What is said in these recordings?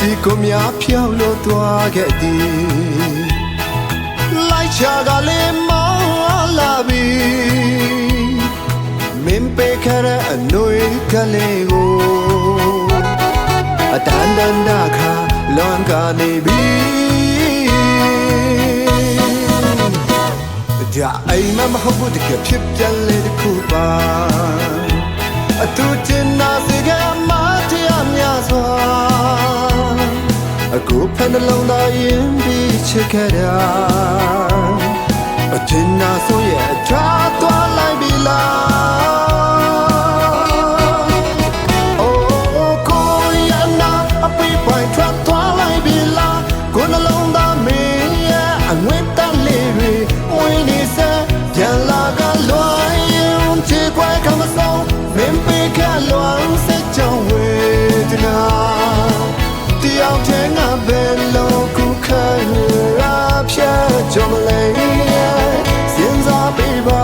စီကိုများဖြောင်းလို့သွားခဲ့သည်လိုက်ချကလေးမောင်းလာပြီမင်းပေးခဲ့တဲ့အနှွေကလေးကိုအတန်တန်ဒါခါလွန်ကနေပြီဒါအိမ်မဟုတ်ဘူးတကယ်ဖြစ်ပြလေတခုပါအတူတင်နာစကမတရားများစွာအခုဖန်လုံးသားရင်ပြီးချစ်ခဲ့တာအတင်နာဆိုရဲ့ထားသွားလိုက်ပြီလားအိုးကိုရနာအပိပိုင်ထွက်သွားလိုက်ပြီလားကိုနှလုံးသားမင်းရဲ့အငွေ့တလေးတွေဝင်နေစပြန်လာကလွန်ရင်ချစ်ခွဲကမဆုံးမင်းပေးခဲ့လွန်စကြောင်းဝေဒနာတယောက်တည်းငါဘယ်လိုခုခံရဖြတ်ကြမလဲစဉ်းစားပေးပါ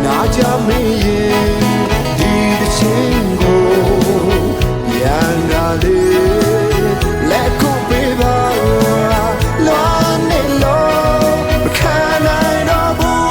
နာကြမင်းရဲ့ဒီတစ်ချင်းကိုရန်ကလေးလက်ခုပေးပါလွန်နေလို့မခံနိုင်တော့ဘူး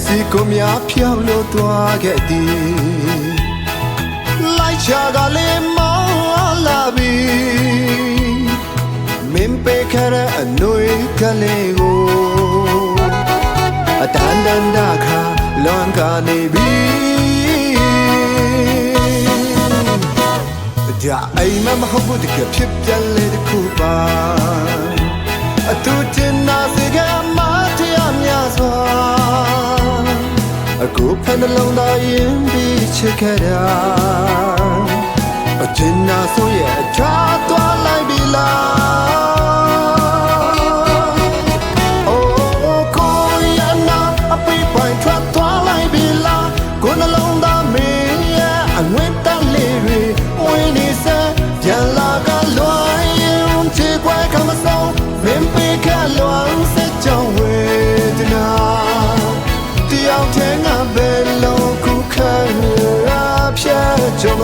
စီကိုများဖြောင်းလို့သွားခဲ့သည်လိုက်ချကလေးမောင်းလာပြီမင်းပေးခဲ့တဲ့အနှွေကလေးကိုအတန်တန်ဒါခါလွန်ကနေပြီဒါအိမ်မဟုတ်ဘူးတကယ်ဖြစ်ပြလေတခုပါအတူတင်နာစကမတရားများစွာအခုဖန်လုံးသားရင်ပြီးချစ်ခဲ့တာအတင်နာဆိုရဲ့ထားသွားလိုက်ပြီလားအိုးကိုရနာအပိပိုင်ထွက်သွားလိုက်ပြီလားကိုနှလုံးသားမင်းရဲ့အငွေ့တလေးတွေဝင်နေစပြန်လာကလွန်ရင်ချစ်ခွဲကမဆုံးမင်းပေးခဲ့လွန်စကြောင်းဝေဒနာတယောက်တည်းငါဘယ်လိုခုခံရဖြတ်ကြမ